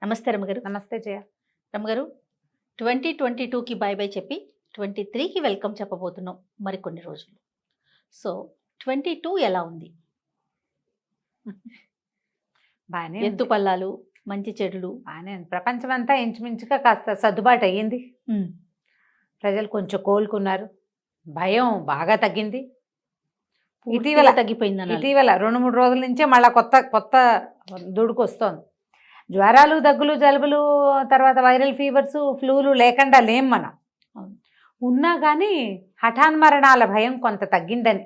నమస్తే రమగారు. నమస్తే జయ. రమగారు, 2022కి by by చెప్పి 23కి వెల్కమ్ చెప్పబోతున్నాం మరికొన్ని రోజులు. సో 22 ఎలా ఉంది? బాగానే ఎత్తు పల్లాలు, మంచి చెడులు. బాగానే ఉంది. ప్రపంచం అంతా ఇంచుమించుగా కాస్త సర్దుబాటు అయ్యింది. ప్రజలు కొంచెం కోలుకున్నారు. భయం బాగా తగ్గింది. ఇటీవల తగ్గిపోయింది. ఇటీవల 2-3 రోజుల నుంచే మళ్ళీ కొత్త దుడుకు వస్తోంది. జ్వరాలు, దగ్గులు, జలుబులు, తర్వాత వైరల్ ఫీవర్స్, ఫ్లూలు లేకుండా లేం మనం. ఉన్నా కానీ హఠాన్మరణాల భయం కొంత తగ్గిందని.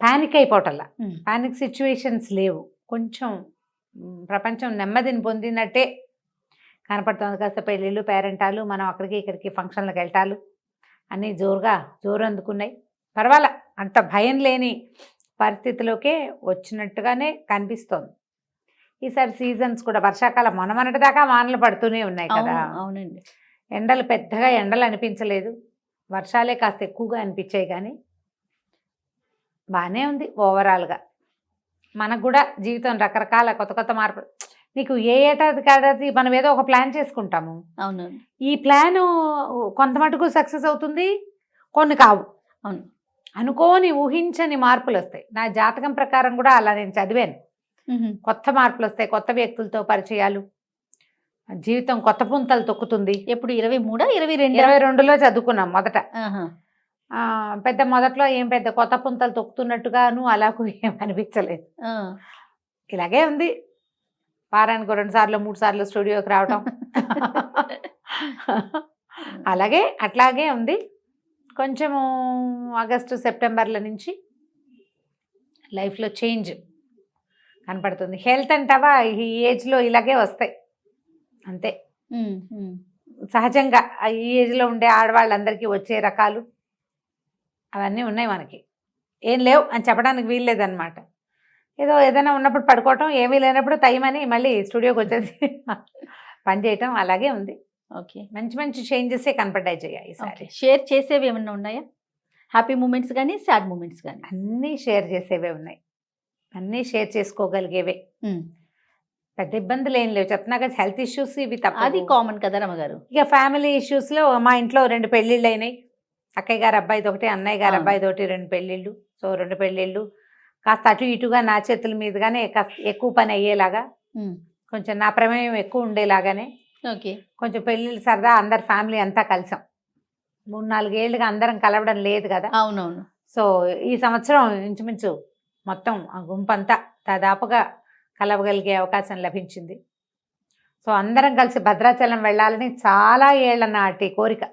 ప్యానిక్ అయిపోవటల్లా, ప్యానిక్ సిచ్యువేషన్స్ లేవు. కొంచెం ప్రపంచం నెమ్మదిని పొందినట్టే కనపడుతుంది. కాస్త పెళ్ళిళ్ళు, పేరెంటాలు, మనం అక్కడికి ఇక్కడికి ఫంక్షన్లకు వెళ్ళటాలు అన్నీ జోరు అందుకున్నాయి. పర్వాలా, అంత భయం లేని పరిస్థితిలోకే వచ్చినట్టుగానే కనిపిస్తోంది. ఈసారి సీజన్స్ కూడా వర్షాకాలం మొన్నటి దాకా వానలు పడుతూనే ఉన్నాయి కదా. అవునండి. ఎండలు పెద్దగా ఎండలు అనిపించలేదు, వర్షాలే కాస్త ఎక్కువగా అనిపించాయి. కానీ బాగానే ఉంది ఓవరాల్గా. మనకు కూడా జీవితం రకరకాల కొత్త మార్పులు. నీకు ఏ ఏటాది మనం ఏదో ఒక ప్లాన్ చేసుకుంటాము. అవును. ఈ ప్లాను కొంత మటుకు సక్సెస్ అవుతుంది, కొన్ని కావు. అవును. అనుకోని ఊహించని మార్పులు వస్తాయి. నా జాతకం ప్రకారం కూడా అలా నేను చదివాను. కొత్త మార్పులు వస్తాయి, కొత్త వ్యక్తులతో పరిచయాలు, జీవితం కొత్త పుంతలు తొక్కుతుంది. ఎప్పుడు 23, 22? 22లో చదువుకున్నాం మొదట. మొదట్లో ఏం పెద్ద కొత్త పుంతలు తొక్కుతున్నట్టుగాను అలాగూ ఏం అనిపించలేదు. ఇలాగే ఉంది. వారానికి 2 సార్లు 3 సార్లు స్టూడియోకి రావటం అట్లాగే ఉంది. కొంచెము ఆగస్టు సెప్టెంబర్ల నుంచి లైఫ్లో చేంజ్ కనపడుతుంది. హెల్త్ అంటావా ఈ ఏజ్లో ఇలాగే వస్తాయి అంతే. సహజంగా ఈ ఏజ్లో ఉండే ఆడవాళ్ళందరికీ వచ్చే రకాలు అవన్నీ ఉన్నాయి. మనకి ఏం లేవు అని చెప్పడానికి వీల్లేదన్నమాట. ఏదైనా ఉన్నప్పుడు పడుకోవటం, ఏమీ లేనప్పుడు తయ్యమని మళ్ళీ స్టూడియోకి వచ్చేసి పని చేయటం అలాగే ఉంది. ఓకే. మంచి చేంజెసే కనపడ్డాయి జయ ఈసారి. షేర్ చేసేవి ఏమన్నా ఉన్నాయా? హ్యాపీ మూమెంట్స్ కానీ, సాడ్ మూమెంట్స్ కానీ? అన్నీ షేర్ చేసేవే ఉన్నాయి, అన్నీ షేర్ చేసుకోగలిగేవే. పెద్ద ఇబ్బందులు ఏం లేవు. చెప్తున్నాక హెల్త్ ఇష్యూస్ ఇవి తప్ప, అది కామన్ కదా రమగారు. ఇక ఫ్యామిలీ ఇష్యూస్లో మా ఇంట్లో 2 పెళ్ళిళ్ళు అయినాయి. అక్కయ్య గారు అబ్బాయిది ఒకటి, అన్నయ్య గారు అబ్బాయిది ఒకటి, 2 పెళ్ళిళ్ళు. సో 2 పెళ్ళిళ్ళు కాస్త అటు ఇటుగా నా చేతుల మీదుగానే కాస్త ఎక్కువ పని అయ్యేలాగా, కొంచెం నా ప్రమేయం ఎక్కువ ఉండేలాగానే. ఓకే. కొంచెం పెళ్ళిళ్ళు సరదా అందరు ఫ్యామిలీ అంతా కలిసాం. 3-4 ఏళ్ళుగా అందరం కలవడం లేదు కదా. అవునవును. సో ఈ సంవత్సరం ఇంచుమించు మొత్తం ఆ గుంపంతా దాదాపుగా కలవగలిగే అవకాశం లభించింది. సో అందరం కలిసి భద్రాచలం వెళ్ళాలని చాలా ఏళ్ల నాటి కోరిక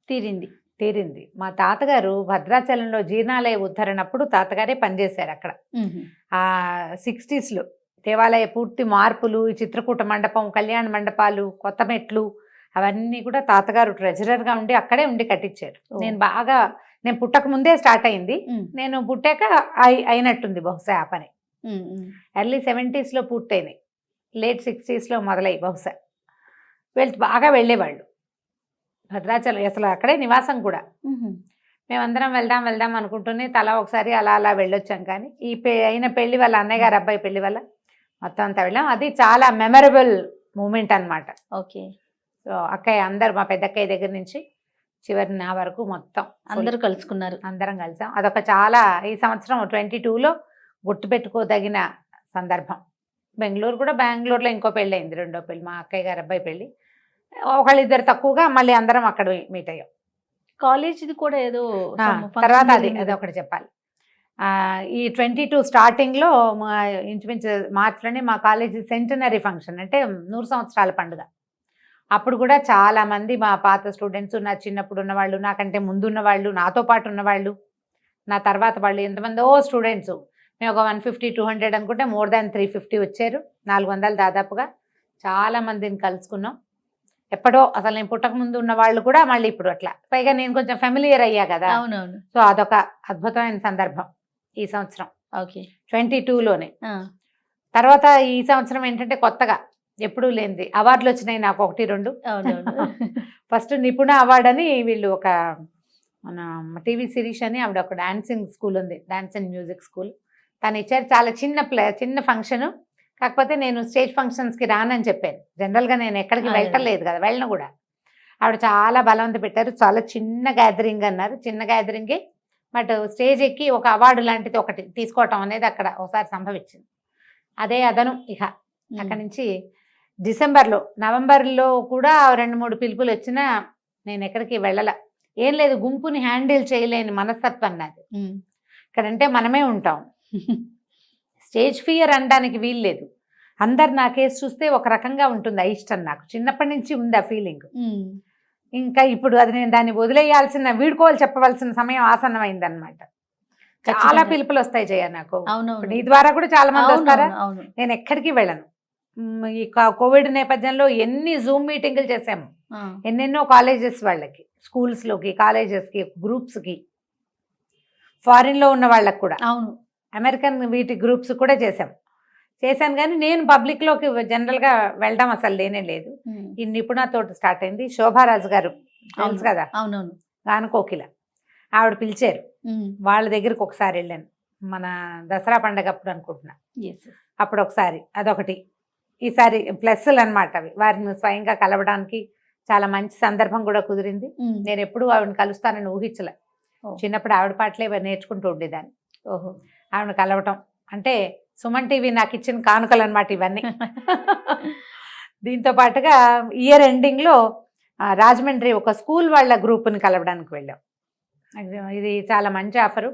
తీరింది. మా తాతగారు భద్రాచలంలో జీర్ణాలయ ఉద్ధరణప్పుడు తాతగారే పనిచేశారు అక్కడ. ఆ 60sలో దేవాలయ పూర్తి మార్పులు, ఈ చిత్రకూట మండపం, కళ్యాణ మండపాలు, కొత్త మెట్లు అవన్నీ కూడా తాతగారు ట్రెజరర్గా ఉండి అక్కడే ఉండి కట్టించారు. నేను పుట్టక ముందే స్టార్ట్ అయింది, నేను పుట్టాక అయినట్టుంది బహుశా ఆ పని. ఎర్లీ 70sలో పూర్తయినాయి, లేట్ 60sలో మొదలై బహుశా. బాగా వెళ్ళేవాళ్ళు భద్రాచలం. అసలు అక్కడే నివాసం కూడా. మేమందరం వెళ్దాం అనుకుంటూనే తలా ఒకసారి అలా వెళ్ళొచ్చాం. కానీ ఈ అయిన పెళ్లి వల్ల, అన్నయ్య గారు అబ్బాయి పెళ్లి వల్ల మొత్తం అంతా వెళ్ళాం. అది చాలా మెమరబుల్ మూమెంట్ అనమాట. ఓకే. సో అక్కయ్య అందరు, మా పెద్దక్కయ్య దగ్గర నుంచి చివరి నా వరకు మొత్తం అందరూ కలుసుకున్నారు, అందరం కలిసాం. అదొక చాలా ఈ సంవత్సరం 22లో గుర్తుపెట్టుకోదగిన సందర్భం. బెంగళూరులో ఇంకో పెళ్ళి అయింది, 2వ పెళ్ళి, మా అక్కయ్య గారు అబ్బాయి పెళ్ళి. ఒకళ్ళిద్దరు తక్కువగా మళ్ళీ అందరం అక్కడ మీట్ అయ్యాం. కాలేజీది కూడా ఏదో తర్వాత అది ఒకటి చెప్పాలి. ఈ 22 స్టార్టింగ్లో ఇంచుమించు మార్చిలోనే మా కాలేజీ సెంటనరీ ఫంక్షన్, అంటే 100 సంవత్సరాల పండుగ. అప్పుడు కూడా చాలామంది మా పాత స్టూడెంట్స్, నా చిన్నప్పుడు ఉన్నవాళ్ళు, నాకంటే ముందున్న వాళ్ళు, నాతో పాటు ఉన్నవాళ్ళు, నా తర్వాత వాళ్ళు, ఎంతమందో స్టూడెంట్స్. మేము ఒక 150-200 అనుకుంటే మోర్ దాన్ 350 వచ్చారు. 400 దాదాపుగా చాలామందిని కలుసుకున్నాం. ఎప్పుడో అసలు నేను పుట్టక ముందు ఉన్న వాళ్ళు కూడా మళ్ళీ ఇప్పుడు అట్లా. పైగా నేను కొంచెం ఫెమిలియర్ అయ్యా కదా. అవునవును. సో అదొక అద్భుతమైన సందర్భం ఈ సంవత్సరం. ఓకే. 22లోనే. తర్వాత ఈ సంవత్సరం ఏంటంటే కొత్తగా ఎప్పుడూ లేనిది అవార్డులు వచ్చినాయి నాకు, 1-2. ఫస్ట్ నిపుణ అవార్డు అని వీళ్ళు ఒక మన టీవీ సిరీస్ అని ఆవిడ ఒక డాన్సింగ్ స్కూల్ ఉంది, డాన్స్ అండ్ మ్యూజిక్ స్కూల్, తను ఇచ్చారు. చాలా చిన్న ఫంక్షను, కాకపోతే నేను స్టేజ్ ఫంక్షన్స్కి రానని చెప్పాను. జనరల్గా నేను ఎక్కడికి వెళ్ళలేదు కదా, వెళ్ళను కూడా. ఆవిడ చాలా బలవంత పెట్టారు. చాలా చిన్న గ్యాదరింగ్ అన్నారు, చిన్న గ్యాదరింగే, బట్ స్టేజ్ ఎక్కి ఒక అవార్డు లాంటిది ఒకటి తీసుకోవటం అనేది అక్కడ ఒకసారి సంభవించింది. అదే అదను. ఇక అక్కడి నుంచి నవంబర్లో కూడా 2-3 పిలుపులు వచ్చినా నేను ఎక్కడికి వెళ్ళాల. ఏం లేదు, గుంపుని హ్యాండిల్ చేయలేని మనస్తత్వం నాది. ఇక్కడంటే మనమే ఉంటాం, స్టేజ్ ఫియర్ అనడానికి వీలు లేదు. అందరు నా కేసు చూస్తే ఒక రకంగా ఉంటుంది, అయిష్టం నాకు చిన్నప్పటి నుంచి ఉంది ఆ ఫీలింగ్. ఇంకా ఇప్పుడు అది నేను దాన్ని వదిలేయాల్సిన, వీడుకోవాలి చెప్పవలసిన సమయం ఆసన్నమైంది అనమాట. చాలా పిలుపులు వస్తాయి జయ నాకు. నీ ద్వారా కూడా చాలా మంది వస్తారా. నేను ఎక్కడికి వెళ్ళను. ఈ కోవిడ్ నేపథ్యంలో ఎన్ని జూమ్ మీటింగులు చేసాము, ఎన్నెన్నో కాలేజెస్ వాళ్ళకి, స్కూల్స్లోకి, కాలేజెస్కి, గ్రూప్స్కి, ఫారిన్లో ఉన్న వాళ్ళకి కూడా, అమెరికన్ వీటి గ్రూప్స్ కూడా చేశాను. కానీ నేను పబ్లిక్లోకి జనరల్గా వెళ్ళడం అసలు లేనే లేదు. ఈ నిపుణతో స్టార్ట్ అయింది. శోభారాజు గారు తెలుసు కదా, గానకోకిల, ఆవిడ పిలిచారు. వాళ్ళ దగ్గరికి ఒకసారి వెళ్ళాను, మన దసరా పండగ అప్పుడు అనుకుంటున్నా. అప్పుడు ఒకసారి అదొకటి. ఈసారి ప్లస్లు అనమాట అవి. వారిని స్వయంగా కలవడానికి చాలా మంచి సందర్భం కూడా కుదిరింది. నేను ఎప్పుడు ఆవిడని కలుస్తానని ఊహించలే. చిన్నప్పుడు ఆవిడ పాటలే నేర్చుకుంటూ ఉండేదాన్ని. ఆవిడని కలవటం అంటే సుమన్ టీవీ నాకు ఇచ్చిన కానుకలు అనమాట ఇవన్నీ. దీంతో పాటుగా ఇయర్ ఎండింగ్లో రాజమండ్రి ఒక స్కూల్ వాళ్ళ గ్రూప్ని కలవడానికి వెళ్ళాం. ఇది చాలా మంచి ఆఫరు.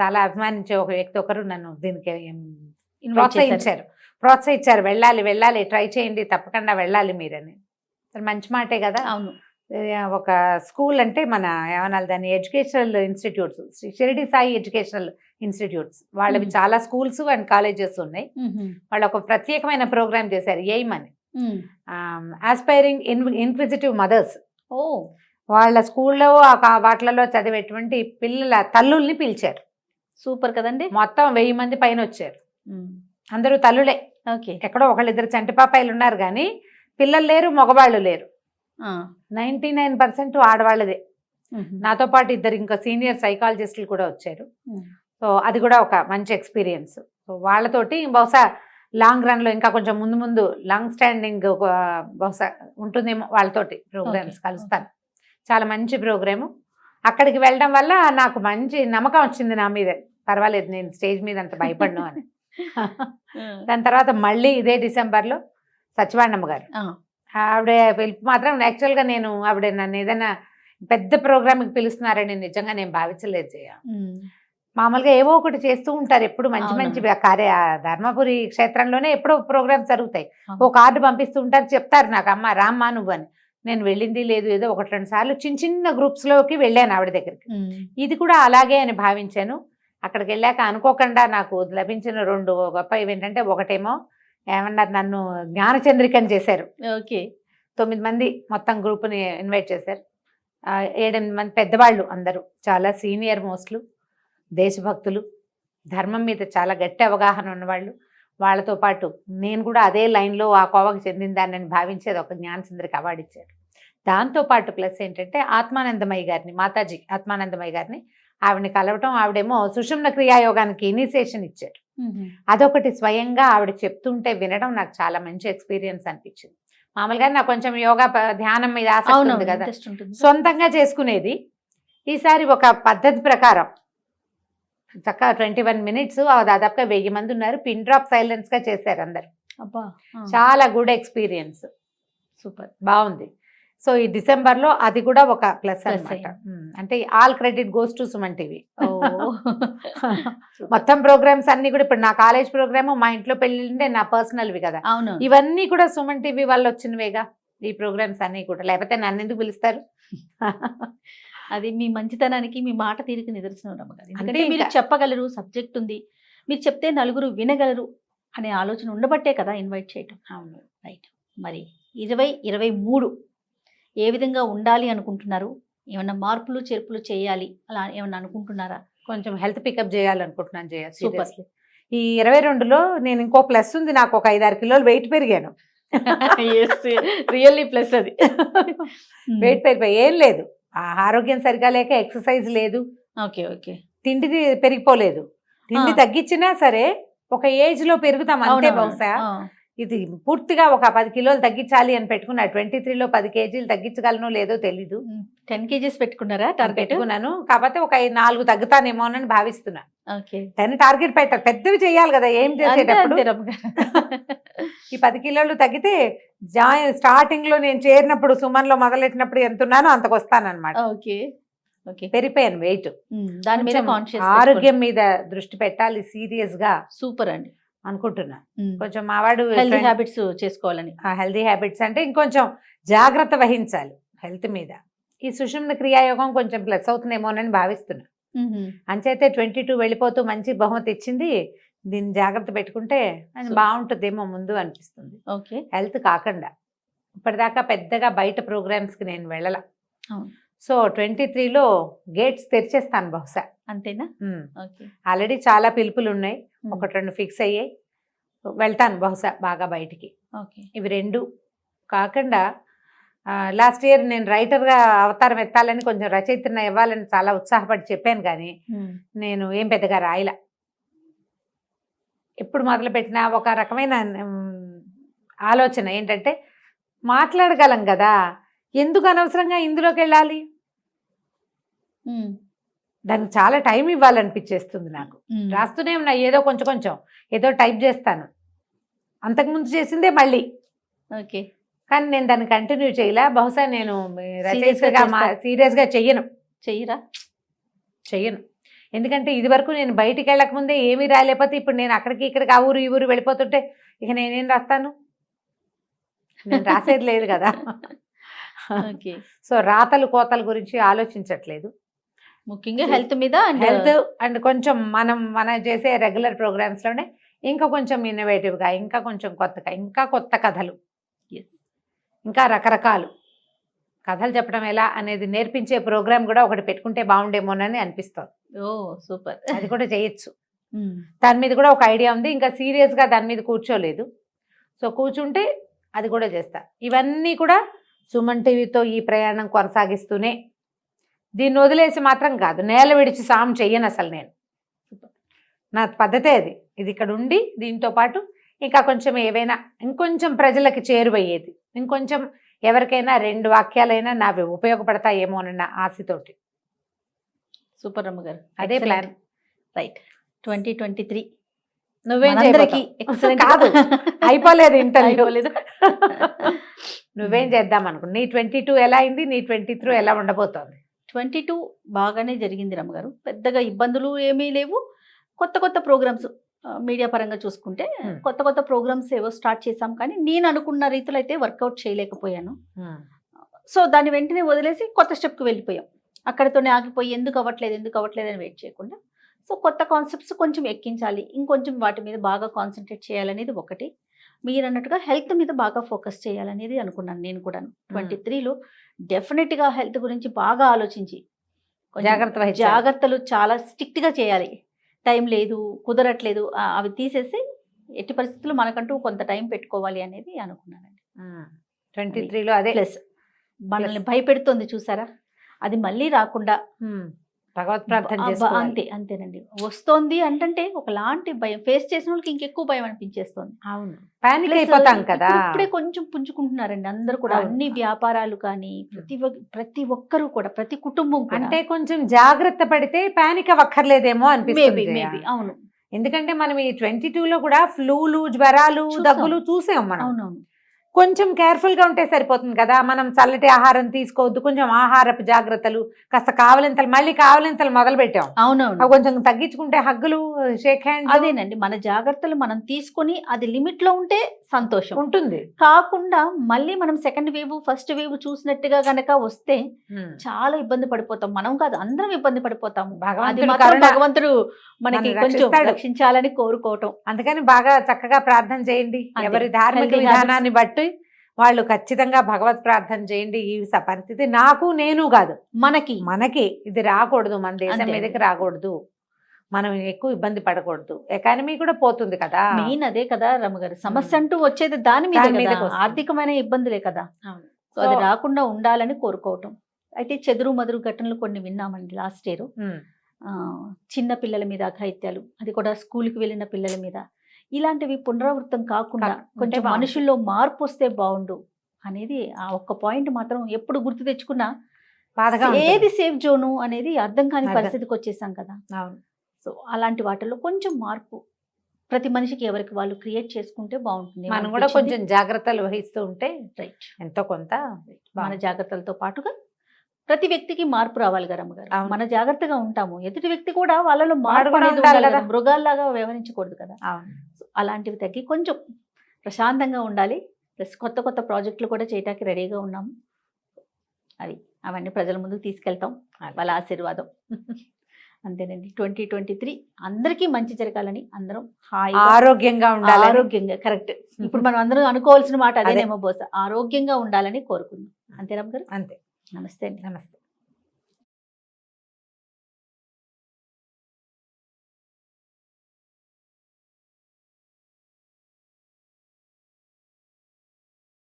చాలా అభిమానించే ఒక వ్యక్తి ఒకరు నన్ను దీనికి ప్రోత్సహించారు. వెళ్ళాలి, ట్రై చేయండి, తప్పకుండా వెళ్ళాలి మీరని. మంచి మాటే కదా. అవును. ఒక స్కూల్ అంటే మన ఏమనాలి దాన్ని, educational institutes, Shirdi Sai educational institutes వాళ్ళవి చాలా స్కూల్స్ అండ్ కాలేజెస్ ఉన్నాయి. వాళ్ళు ఒక ప్రత్యేకమైన ప్రోగ్రామ్ చేశారు, ఎయిమ్ అని, ఆస్పైరింగ్ ఇన్క్విజిటివ్ మదర్స్. వాళ్ళ స్కూల్లో వాటిలలో చదివేటువంటి పిల్లల తల్లుల్ని పిలిచారు. సూపర్ కదండి. మొత్తం 1000 మంది పైన వచ్చారు. అందరూ తల్లులే. ఎక్కడో ఒకళ్ళిద్దరు చంటి పాపాయిలు ఉన్నారు కానీ పిల్లలు లేరు, మగవాళ్ళు లేరు. 99% ఆడవాళ్ళదే. నాతో పాటు ఇద్దరు ఇంకా సీనియర్ సైకాలజిస్టులు కూడా వచ్చారు. సో అది కూడా ఒక మంచి ఎక్స్పీరియన్స్. సో వాళ్ళతోటి బహుశా లాంగ్ రన్లో ఇంకా కొంచెం ముందు లాంగ్ స్టాండింగ్ బహుశా ఉంటుందేమో వాళ్ళతోటి ప్రోగ్రామ్స్ కలుస్తాను. చాలా మంచి ప్రోగ్రాము. అక్కడికి వెళ్ళడం వల్ల నాకు మంచి నమ్మకం వచ్చింది నా మీద, పర్వాలేదు నేను స్టేజ్ మీద అంత భయపడను అని. దాని తర్వాత మళ్ళీ ఇదే డిసెంబర్లో సత్యవాణమ్మ గారు, ఆవిడ పిలుపు మాత్రం యాక్చువల్గా నేను ఆవిడ నన్ను ఏదైనా పెద్ద ప్రోగ్రామ్కి పిలుస్తున్నారని నిజంగా నేను భావించలేదు జయ. మామూలుగా ఏవో ఒకటి చేస్తూ ఉంటారు ఎప్పుడు, మంచి ధర్మపురి క్షేత్రంలోనే ఎప్పుడో ప్రోగ్రామ్స్ జరుగుతాయి. ఓ కార్డు పంపిస్తూ ఉంటారు, చెప్తారు నాకు, అమ్మ రామ్మా నువ్వు అని. నేను వెళ్ళింది లేదు, ఏదో 1-2 సార్లు చిన్న గ్రూప్స్లోకి వెళ్ళాను ఆవిడ దగ్గరికి. ఇది కూడా అలాగే అని భావించాను. అక్కడికి వెళ్ళాక అనుకోకుండా నాకు లభించిన 2 గొప్ప ఏంటంటే, ఒకటేమో ఏమన్నారు, నన్ను జ్ఞానచంద్రికని చేశారు. 9 మంది మొత్తం గ్రూప్ని ఇన్వైట్ చేశారు. 7-8 మంది పెద్దవాళ్ళు, అందరూ చాలా సీనియర్ మోస్ట్లు, దేశభక్తులు, ధర్మం మీద చాలా గట్టి అవగాహన ఉన్నవాళ్ళు. వాళ్ళతో పాటు నేను కూడా అదే లైన్లో ఆ కోవకు చెందిన దాన్ని భావించేది ఒక జ్ఞానచంద్రిక అవార్డు ఇచ్చారు. దాంతోపాటు ప్లస్ ఏంటంటే ఆత్మానందమయ్య గారిని, మాతాజీ ఆత్మానందమయ్య గారిని, ఆవిడని కలవటం. ఆవిడేమో సుషుమ్న క్రియాయోగానికి ఇనిషియేషన్ ఇచ్చారు. అదొకటి స్వయంగా ఆవిడ చెప్తుంటే వినడం నాకు చాలా మంచి ఎక్స్పీరియన్స్ అనిపించింది. మామూలుగా నాకు కొంచెం యోగా ధ్యానం మీద ఆసక్తి ఉంది కదా, సొంతంగా చేసుకునేది. ఈసారి ఒక పద్ధతి ప్రకారం చక్కగా 21 minutes, దాదాపుగా 1000 మంది ఉన్నారు. పిన్ డ్రాప్ సైలెన్స్ గా చేశారు అందరు. చాలా గుడ్ ఎక్స్పీరియన్స్, సూపర్ బాగుంది. సో ఈ డిసెంబర్లో అది కూడా ఒక ప్లస్ అన్నమాట. అంటే all credit goes to Suman TV. మొత్తం ప్రోగ్రామ్స్ అన్ని కూడా, ఇప్పుడు నా కాలేజ్ ప్రోగ్రామ్, మా ఇంట్లో పెళ్ళింటే నా పర్సనల్వి కదా, ఇవన్నీ కూడా సుమన్ టీవీ వాళ్ళు వచ్చినవేగా ఈ ప్రోగ్రామ్స్ అన్ని కూడా, లేకపోతే నన్ను ఎందుకు పిలుస్తారు? అది మీ మంచితనానికి, మీ మాట తీరికి నిదర్శనం రమ్మగారు. ఎందుకంటే మీరు చెప్పగలరు, సబ్జెక్ట్ ఉంది, మీరు చెప్తే నలుగురు వినగలరు అనే ఆలోచన ఉండబట్టే కదా ఇన్వైట్ చేయటం. అవును, రైట్. మరి 2023 ఏ విధంగా ఉండాలి అనుకుంటున్నారు? ఏమన్నా మార్పులు చేర్పులు చేయాలి అలా ఏమన్నా అనుకుంటున్నారా? కొంచెం హెల్త్ పికప్ చేయాలనుకుంటున్నాను జయ. సూపర్. ఈ 22లో నేను ఇంకో ప్లస్ ఉంది, నాకు ఒక 5-6 కిలోలు వెయిట్ పెరిగాను. రియల్లీ ప్లస్ అది. వెయిట్ పెరిగిపోయి ఏం లేదు, ఆరోగ్యం సరిగా లేక ఎక్సర్సైజ్ లేదు, తిండిది పెరిగిపోలేదు. తిండి తగ్గించినా సరే ఒక ఏజ్ లో పెరుగుతాం అంతే. బహుశా ఇది పూర్తిగా ఒక 10 కిలోలు తగ్గించాలి అని పెట్టుకున్నా. 23లో 10 కేజీలు తగ్గించగలను లేదో తెలీదు. 10 కేజీస్ పెట్టుకున్నారా టార్గెట్? పెట్టుకున్నాను, కాకపోతే ఒక 4 తగ్గుతానేమో అని భావిస్తున్నా. ఓకే, 10 టార్గెట్ పెట్టారు, పెద్దవి చేయాలి కదా ఏం చేసేటప్పుడు. ఈ 10 కిలోలు తగ్గితే స్టార్టింగ్ లో నేను చేరినప్పుడు సుమన్ లో మొదలెట్టినప్పుడు ఎంత ఉన్నానో అంతకు వస్తానన్నమాట. ఓకే ఓకే, పెరిగిపోయాను వెయిట్. దాని మీద కాన్షియస్, ఆరోగ్యం మీద దృష్టి పెట్టాలి సీరియస్ గా. సూపర్ అండి అనుకుంటున్నా. కొంచెం మావాడు హెల్తీ హ్యాబిట్స్ చేసుకోవాలని. హెల్తీ హ్యాబిట్స్ అంటే ఇంకొంచెం జాగ్రత్త వహించాలి హెల్త్ మీద. ఈ సుషుమ్న క్రియాయోగం కొంచెం ప్లస్ అవుతుందేమోనని భావిస్తున్నా. అంచేతే 22 వెళ్ళిపోతూ మంచి బహుమతి ఇచ్చింది. దీన్ని జాగ్రత్త పెట్టుకుంటే బాగుంటుందేమో ముందు అనిపిస్తుంది. ఓకే, హెల్త్ కాకుండా ఇప్పటిదాకా పెద్దగా బయట ప్రోగ్రామ్స్ కి నేను వెళ్ళాల. సో 23లో గేట్స్ తెరిచేస్తాను బహుశా. అంతేనా? ఆల్రెడీ చాలా పిలుపులు ఉన్నాయి, 1-2 ఫిక్స్ అయ్యాయి. వెళ్తాను బహుశా బాగా బయటికి. ఇవి 2 కాకుండా లాస్ట్ ఇయర్ నేను రైటర్గా అవతారం ఎత్తాలని, కొంచెం రచయితన ఇవ్వాలని చాలా ఉత్సాహపడి చెప్పాను, కానీ నేను ఏం పెద్దగా రాయలా. ఎప్పుడు మొదలుపెట్టినా ఒక రకమైన ఆలోచన ఏంటంటే, మాట్లాడగలం కదా, ఎందుకు అనవసరంగా ఇందులోకి వెళ్ళాలి, దానికి చాలా టైం ఇవ్వాలనిపించేస్తుంది నాకు. రాస్తూనే ఉన్నా ఏదో కొంచెం ఏదో టైప్ చేస్తాను, అంతకుముందు చేసిందే మళ్ళీ. ఓకే, కానీ నేను దాన్ని కంటిన్యూ చేయలే. బహుశా నేను సీరియస్ గా చెయ్యను. ఎందుకంటే ఇది వరకు నేను బయటికి వెళ్ళక ముందే ఏమీ రాయలేకపోతే, ఇప్పుడు నేను అక్కడికి ఇక్కడికి ఆ ఊరు ఈ ఊరు వెళ్ళిపోతుంటే ఇక నేనేం రాస్తాను, నేను రాసేది లేదు కదా. సో రాతలు కోతల గురించి ఆలోచించట్లేదు, ముఖ్యంగా హెల్త్ మీద. అండ్ కొంచెం మనం చేసే రెగ్యులర్ ప్రోగ్రామ్స్ లోనే ఇంకా కొంచెం ఇన్నోవేటివ్ గా, ఇంకా కొంచెం కొత్తగా, ఇంకా కొత్త కథలు, ఇంకా రకరకాలు కథలు చెప్పడం ఎలా అనేది నేర్పించే ప్రోగ్రామ్ కూడా ఒకటి పెట్టుకుంటే బాగుండేమోనని అనిపిస్తుంది. ఓ సూపర్, అది కూడా చేయొచ్చు. దాని మీద కూడా ఒక ఐడియా ఉంది, ఇంకా సీరియస్ గా దాని మీద కూర్చోలేదు. సో కూర్చుంటే అది కూడా చేస్తా. ఇవన్నీ కూడా సుమన్ టీవీతో ఈ ప్రయాణం కొనసాగిస్తూనే, దీన్ని వదిలేసి మాత్రం కాదు, నేల విడిచి సాము చెయ్యను అసలు నేను. నా పద్ధతే అది. ఇది ఇక్కడ ఉండి దీంతో పాటు ఇంకా కొంచెం ఏవైనా ఇంకొంచెం ప్రజలకి చేరువయ్యేది, ఇంకొంచెం ఎవరికైనా 2 వాక్యాలైనా నావి ఉపయోగపడతాయేమో అన్న ఆశతోటి. సూపర్ రమ్మ గారు, అదే ప్లాన్. రైట్, 2023 నువ్వేం కాదు, అయిపోలేదు ఇంటర్వ్యూ. నువ్వేం చేద్దాం అనుకున్నా? నీ 22 ఎలా అయింది, నీ 23 ఎలా ఉండబోతోంది? 22 బాగానే జరిగింది రమ్మగారు, పెద్దగా ఇబ్బందులు ఏమీ లేవు. కొత్త ప్రోగ్రామ్స్ మీడియా పరంగా చూసుకుంటే కొత్త ప్రోగ్రామ్స్ ఏవో స్టార్ట్ చేశాం, కానీ నేను అనుకున్న రీతిలో అయితే వర్కౌట్ చేయలేకపోయాను. సో దాన్ని వెంటనే వదిలేసి కొత్త స్టెప్కి వెళ్ళిపోయాం. అక్కడితోనే ఆగిపోయి ఎందుకు అవ్వట్లేదు అని వెయిట్ చేయకుండా, సో కొత్త కాన్సెప్ట్స్ కొంచెం ఎక్కించాలి, ఇంకొంచెం వాటి మీద బాగా కాన్సన్ట్రేట్ చేయాలనేది ఒకటి. మీరు అన్నట్టుగా హెల్త్ మీద బాగా ఫోకస్ చేయాలనేది అనుకున్నాను నేను కూడా. 23లో డెఫినెట్గా హెల్త్ గురించి బాగా ఆలోచించి జాగ్రత్తలు చాలా స్ట్రిక్ట్గా చేయాలి. టైం లేదు, కుదరట్లేదు, అవి తీసేసి ఎట్టి పరిస్థితుల్లో మనకంటూ కొంత టైం పెట్టుకోవాలి అనేది అనుకున్నానండి. 23లో అదే ప్లస్ మనల్ని భయపెడుతుంది చూసారా, అది మళ్ళీ రాకుండా భగవత్ ప్రార్థన అంతేనండి. వస్తోంది అంటే ఒకలాంటి భయం, ఫేస్ చేసిన వాళ్ళకి ఇంకెక్కువ భయం అనిపించేస్తుంది. అవును, పానిక్ అయిపోతాం కదా. ఇప్పుడే కొంచెం పుంజుకుంటున్నారండి అందరూ కూడా, అన్ని వ్యాపారాలు కానీ ప్రతి ఒక్కరూ కూడా, ప్రతి కుటుంబం అంటే కొంచెం జాగ్రత్త పడితే పానిక్ అవ్వక్కర్లేదేమో అనిపిస్తుంది. అవును, ఎందుకంటే మనం ఈ 22లో కూడా ఫ్లూలు, జ్వరాలు, దగ్గులు చూసాం మనం. అవునవును, కొంచెం కేర్ఫుల్గా ఉంటే సరిపోతుంది కదా. మనం చల్లటి ఆహారం తీసుకోవద్దు, కొంచెం ఆహారపు జాగ్రత్తలు, కాస్త కావలింతలు మొదలు పెట్టాం. అవునవును, కొంచెం తగ్గించుకుంటే హగ్గులు, షేక్ హ్యాండ్. అదేనండి, మన జాగ్రత్తలు మనం తీసుకొని అది లిమిట్ లో ఉంటే సంతోషం ఉంటుంది. కాకుండా మళ్ళీ మనం సెకండ్ వేవ్ ఫస్ట్ వేవ్ చూసినట్టుగా గనక వస్తే చాలా ఇబ్బంది పడిపోతాం. మనం కాదు, అందరం ఇబ్బంది పడిపోతాము. భగవంతుడు మనకి కొంచెం రక్షించాలని కోరుకోవటం. అందుకని బాగా చక్కగా ప్రార్థన చేయండి. ఎవరి ధార్మిక విధానాన్ని బట్టి వాళ్ళు ఖచ్చితంగా భగవత్ ప్రార్థన చేయండి. ఈ పరిస్థితి నేను కాదు, మనకి ఇది రాకూడదు, మన దేశం మీదకి రాకూడదు, మనం ఎక్కువ ఇబ్బంది పడకూడదు. ఎకానమీ కూడా పోతుంది కదా, మెయిన్ అదే కదా రమ్మగారు. సమస్య అంటూ వచ్చేది దాని మీద, ఆర్థికమైన ఇబ్బందులే కదా. సో అది రాకుండా ఉండాలని కోరుకోవటం. అయితే చెదురు మదురు ఘటనలు కొన్ని విన్నామండి లాస్ట్ ఇయర్. చిన్న పిల్లల మీద అఘాయిత్యాలు, అది కూడా స్కూల్కి వెళ్ళిన పిల్లల మీద. ఇలాంటివి పునరావృతం కాకుండా ఉంటే కొంచెం బాగుంటుంది. మనుషుల్లో మార్పు వస్తే బాగుండు అనేది ఆ ఒక్క పాయింట్ మాత్రం ఎప్పుడు గుర్తు తెచ్చుకున్నా బాధగా ఉంటుంది. ఏది సేఫ్ జోను అనేది అర్థం కాని అర్థం. పరిస్థితికి వచ్చేసాం కదా. అవును. సో అలాంటి వాటిల్లో కొంచెం మార్పు ప్రతి మనిషికి ఎవరికి వాళ్ళు క్రియేట్ చేసుకుంటే బాగుంటుంది. మనం కూడా కొంచెం జాగ్రత్తలు వహిస్తూ ఉంటే రైట్, ఎంతో కొంత మన జాగ్రత్తలతో పాటుగా ప్రతి వ్యక్తికి మార్పు రావాలి కదా అమ్మగారు. అవును. మన జాగ్రత్తగా ఉంటాము, ఎదుటి వ్యక్తి కూడా వాళ్ళలో వాడు మార్పు కూడా అనేది ఉండాలి ఉండాలి కదా. కదా, మృగాల్లాగా వ్యవహరించకూడదు కదా. అవును. సో అలాంటివి తగ్గి కొంచెం ప్రశాంతంగా ఉండాలి. ప్లస్ కొత్త కొత్త ప్రాజెక్టులు కూడా చేయడానికి రెడీగా ఉన్నాము. అది అవన్నీ ప్రజల ముందుకు తీసుకెళ్తాం, వాళ్ళ ఆశీర్వాదం. అంతేనండి. 2023 అందరికీ మంచి జరగాలని అందరం హాయిగా ఆరోగ్యంగా ఉండాలి. ఆరోగ్యంగా కరెక్ట్. ఇప్పుడు మనం అందరం అనుకోవాల్సిన మాట అదేనేమో బహుశా, ఆరోగ్యంగా ఉండాలని కోరుకుందాం. అంతేనా గారు? అంతే. నమస్తే అండి. నమస్తే.